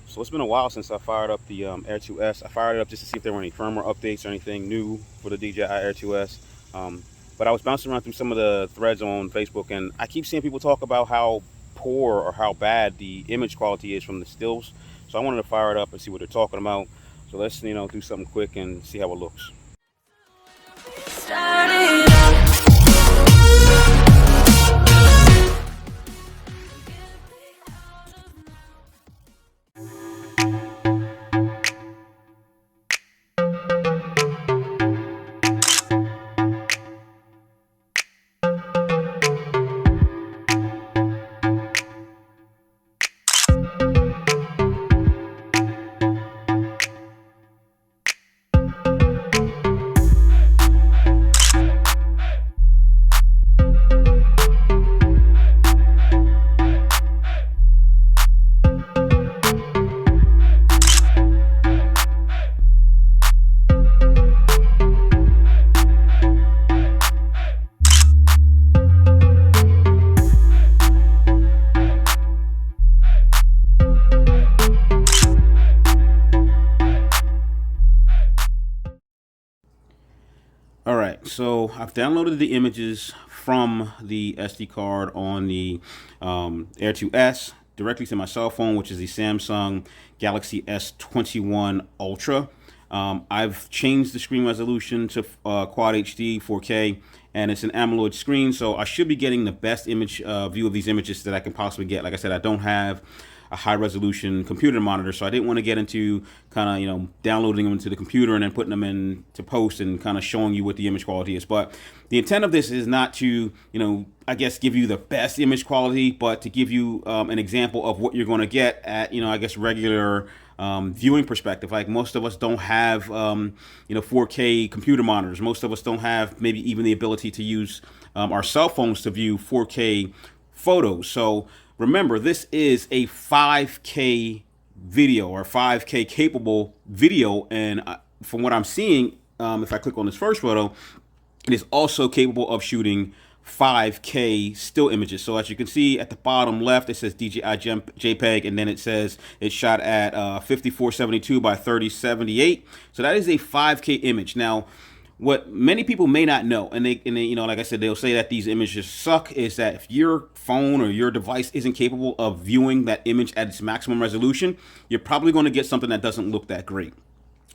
So it's been a while since I fired up the Air 2S. I fired it up just to see if there were any firmware updates or anything new for the DJI Air 2S. Um, but I was bouncing around through some of the threads on Facebook, and I keep seeing people talk about how poor or how bad the image quality is from the stills. So I wanted to fire it up and see what they're talking about. So let's do something quick and see how it looks. All right, so I've downloaded the images from the SD card on the Air 2S directly to my cell phone, which is the Samsung Galaxy S21 Ultra. I've changed the screen resolution to Quad HD 4K, and it's an AMOLED screen, so I should be getting the best image view of these images that I can possibly get. Like I said, I don't have a high resolution computer monitor, so I didn't want to get into kind of downloading them into the computer and then putting them into post and kind of showing you what the image quality is. But the intent of this is not to I guess give you the best image quality, but to give you an example of what you're going to get at I guess regular viewing perspective. Like most of us don't have 4K computer monitors. Most of us don't have maybe even the ability to use our cell phones to view 4K photos. So remember, this is a 5K video or 5K capable video, and from what I'm seeing, if I click on this first photo, it is also capable of shooting 5K still images. So as you can see at the bottom left, it says DJI JPEG, and then it says it's shot at 5472 by 3078. So that is a 5K image. Now, what many people may not know, and they like I said, they'll say that these images suck, is that if your phone or your device isn't capable of viewing that image at its maximum resolution, you're probably going to get something that doesn't look that great.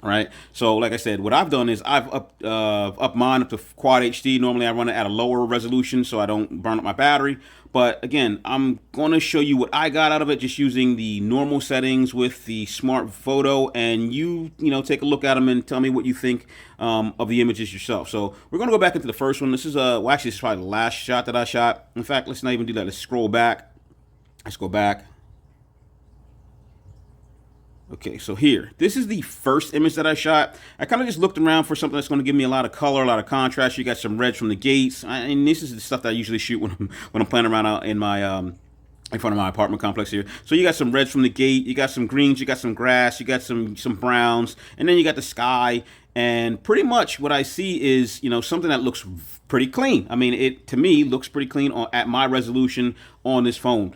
Right. So like I said, what I've done is I've up mine up to Quad HD. Normally I run it at a lower resolution so I don't burn up my battery. But again, I'm going to show you what I got out of it just using the normal settings with the smart photo, and you take a look at them and tell me what you think of the images yourself. So we're going to go back into the first one. This is well, actually this is probably the last shot that I shot. In fact, let's not even do that. Let's scroll back. Let's go back. Okay, so here, this is the first image that I shot. I kind of just looked around for something that's going to give me a lot of color, a lot of contrast. You got some reds from the gates, and this is the stuff that I usually shoot when I'm playing around out in my in front of my apartment complex here. So you got some reds from the gate, you got some greens, you got some grass, you got some browns, and then you got the sky. And pretty much what I see is, something that looks pretty clean. I mean, it to me looks pretty clean at my resolution on this phone.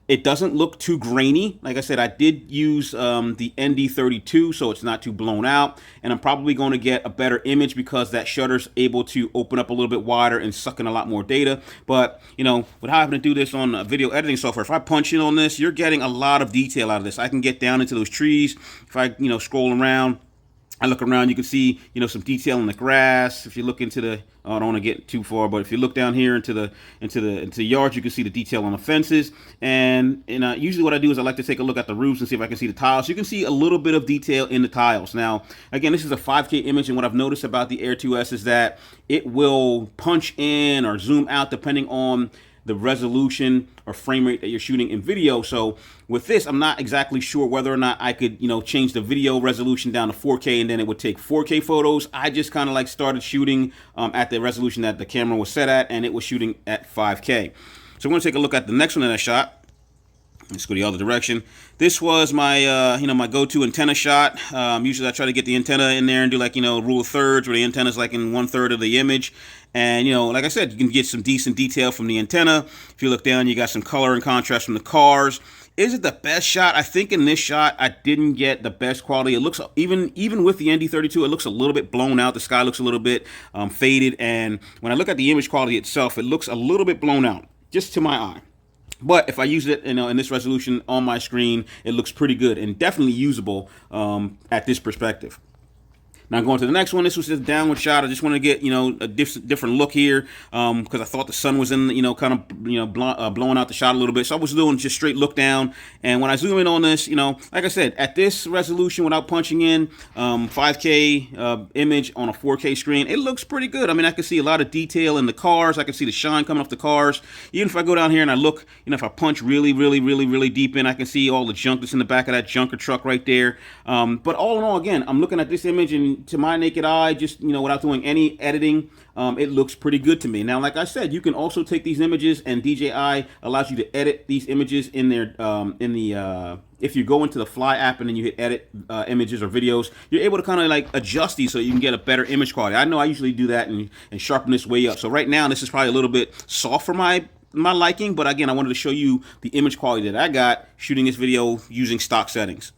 It doesn't look too grainy. Like I said, I did use the ND32, so it's not too blown out. And I'm probably going to get a better image because that shutter's able to open up a little bit wider and suck in a lot more data. But, with having to do this on video editing software, if I punch in on this, you're getting a lot of detail out of this. I can get down into those trees. If I, scroll around, I look around, you can see, some detail in the grass. If you look into the, I don't want to get too far, but if you look down here into the yard, you can see the detail on the fences. And usually what I do is I like to take a look at the roofs and see if I can see the tiles. You can see a little bit of detail in the tiles. Now, again, this is a 5K image, and what I've noticed about the Air 2S is that it will punch in or zoom out depending on the resolution or frame rate that you're shooting in video. So with this, I'm not exactly sure whether or not I could, change the video resolution down to 4K and then it would take 4K photos. I just kind of started shooting at the resolution that the camera was set at, and it was shooting at 5K. So we're gonna take a look at the next one that I shot. Let's go the other direction. This was my, my go-to antenna shot. Usually I try to get the antenna in there and do rule of thirds, where the antenna is in 1/3 of the image. And, like I said, you can get some decent detail from the antenna. If you look down, you got some color and contrast from the cars. Is it the best shot? I think in this shot I didn't get the best quality. It looks even with the ND32, it looks a little bit blown out. The sky looks a little bit faded, and when I look at the image quality itself, it looks a little bit blown out, just to my eye. But if I use it, in this resolution on my screen, it looks pretty good and definitely usable at this perspective. Now going to the next one. This was just a downward shot. I just wanted to get a different look here because I thought the sun was in kind of blowing out the shot a little bit. So I was doing just straight look down. And when I zoom in on this, like I said, at this resolution without punching in 5K image on a 4K screen, it looks pretty good. I mean, I can see a lot of detail in the cars. I can see the shine coming off the cars. Even if I go down here and I look, if I punch really deep in, I can see all the junk that's in the back of that junker truck right there. But all in all, again, I'm looking at this image and to my naked eye, just without doing any editing, it looks pretty good to me. Now, like I said, you can also take these images, and DJI allows you to edit these images in their if you go into the Fly app and then you hit edit images or videos, you're able to kind of like adjust these so you can get a better image quality. I know I usually do that and sharpen this way up. So right now, this is probably a little bit soft for my liking, but again, I wanted to show you the image quality that I got shooting this video using stock settings.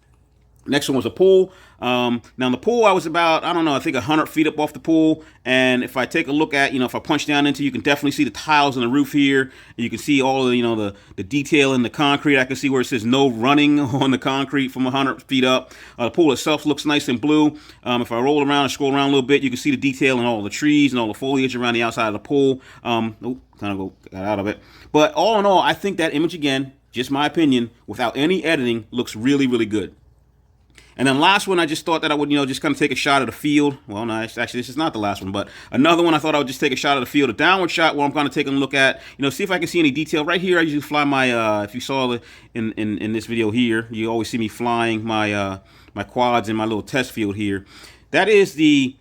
Next one was a pool. Now the pool, I was about, I don't know, I think 100 feet up off the pool. And if I take a look at, if I punch down into, you can definitely see the tiles on the roof here. You can see all the, the detail in the concrete. I can see where it says no running on the concrete from 100 feet up. The pool itself looks nice and blue. If I roll around and scroll around a little bit, you can see the detail in all the trees and all the foliage around the outside of the pool. Got out of it. But all in all, I think that image, again, just my opinion, without any editing, looks really good. And then last one, I just thought that I would, just kind of take a shot of the field. Well, no, actually, this is not the last one, but another one I thought I would just take a shot of the field, a downward shot where I'm kind of taking a look at, see if I can see any detail. Right here, I usually fly my, if you saw in this video here, you always see me flying my, my quads in my little test field here. That is the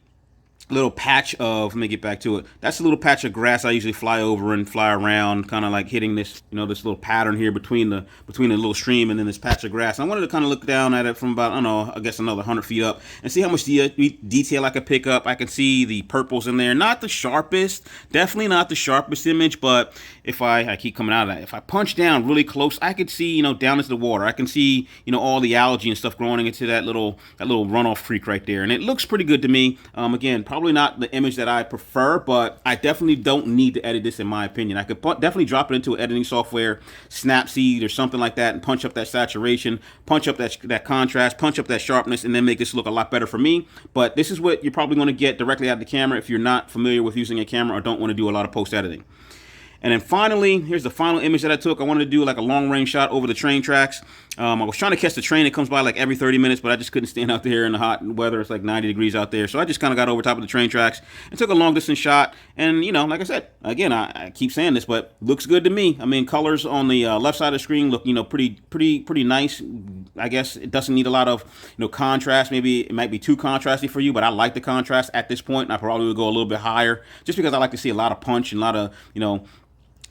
little patch of, let me get back to it. That's a little patch of grass I usually fly over and fly around, kind of like hitting this, this little pattern here between the little stream and then this patch of grass. And I wanted to kind of look down at it from about, I don't know, I guess another 100 feet up and see how much detail I could pick up. I can see the purples in there. Not the sharpest, definitely not the sharpest image, but if I keep coming out of that, if I punch down really close, I could see, down into the water. I can see, all the algae and stuff growing into that little runoff creek right there. And it looks pretty good to me. Again, probably not the image that I prefer, but I definitely don't need to edit this in my opinion. I could definitely drop it into editing software, Snapseed or something like that, and punch up that saturation, punch up that contrast, punch up that sharpness, and then make this look a lot better for me. But this is what you're probably going to get directly out of the camera if you're not familiar with using a camera or don't want to do a lot of post editing. And then finally, here's the final image that I took. I wanted to do like a long range shot over the train tracks. I was trying to catch the train. It comes by like every 30 minutes, but I just couldn't stand out there in the hot weather. It's like 90 degrees out there. So I just kind of got over top of the train tracks and took a long distance shot. And, like I said, again, I keep saying this, but looks good to me. I mean, colors on the left side of the screen look, pretty nice. I guess it doesn't need a lot of, contrast. Maybe it might be too contrasty for you, but I like the contrast at this point. And I probably would go a little bit higher just because I like to see a lot of punch and a lot of,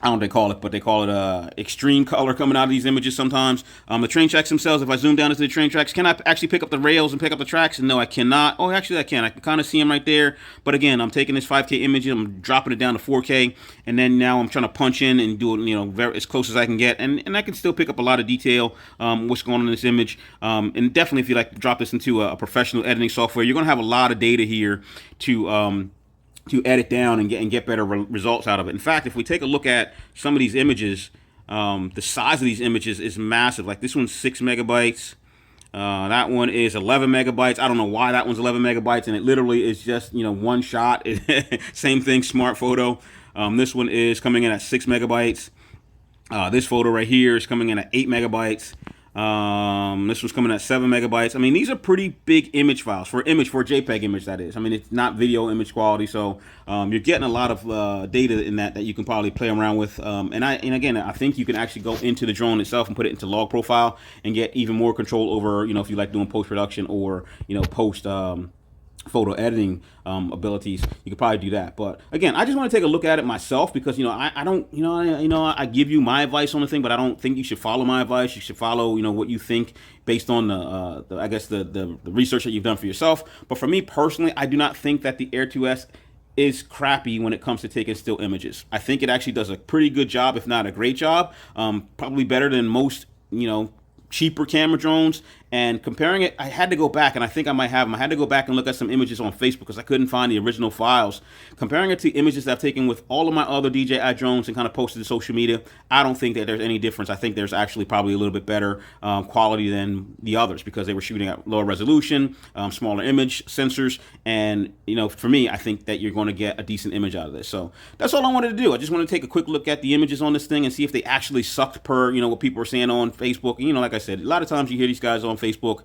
I don't know what they call it, but they call it extreme color coming out of these images sometimes. The train tracks themselves, if I zoom down into the train tracks, can I actually pick up the rails and pick up the tracks? No, I cannot. Oh, actually I can. I can kind of see them right there. But again, I'm taking this 5K image, I'm dropping it down to 4K, and then now I'm trying to punch in and do it, very as close as I can get. And I can still pick up a lot of detail, what's going on in this image. And definitely if you like to drop this into a professional editing software, you're going to have a lot of data here to edit down and get better results out of it. In fact, if we take a look at some of these images, the size of these images is massive. Like this one's 6 megabytes. That one is 11 megabytes. I don't know why that one's 11 megabytes, and it literally is just, one shot. Same thing, smart photo. This one is coming in at 6 megabytes. This photo right here is coming in at 8 megabytes. This was coming at 7 megabytes. I mean, these are pretty big image files for a JPEG image, that is. I mean, it's not video image quality, so you're getting a lot of data in that you can probably play around with. And again, I think you can actually go into the drone itself and put it into log profile and get even more control over, if you like doing post production or post photo editing abilities, you could probably do that. But again, I just want to take a look at it myself because I don't I give you my advice on the thing, but I don't think you should follow my advice. You should follow what you think based on the I guess the research that you've done for yourself. But for me personally, I do not think that the Air 2S is crappy when it comes to taking still images. I think it actually does a pretty good job, if not a great job, probably better than most cheaper camera drones, and comparing it, I had to go back, and I think I might have them. I had to go back and look at some images on Facebook because I couldn't find the original files. Comparing it to images that I've taken with all of my other DJI drones and kind of posted to social media, I don't think that there's any difference. I think there's actually probably a little bit better quality than the others because they were shooting at lower resolution, smaller image sensors, and for me, I think that you're going to get a decent image out of this. So that's all I wanted to do. I just want to take a quick look at the images on this thing and see if they actually sucked per what people are saying on Facebook. Like I said, a lot of times you hear these guys on Facebook,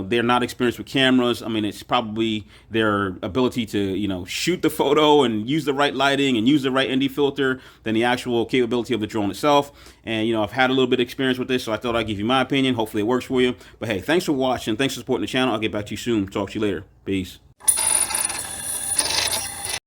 they're not experienced with cameras. I mean, it's probably their ability to shoot the photo and use the right lighting and use the right ND filter than the actual capability of the drone itself. And I've had a little bit of experience with this, so I thought I'd give you my opinion. Hopefully it works for you. But hey, thanks for watching. Thanks for supporting the channel. I'll get back to you soon. Talk to you later. Peace.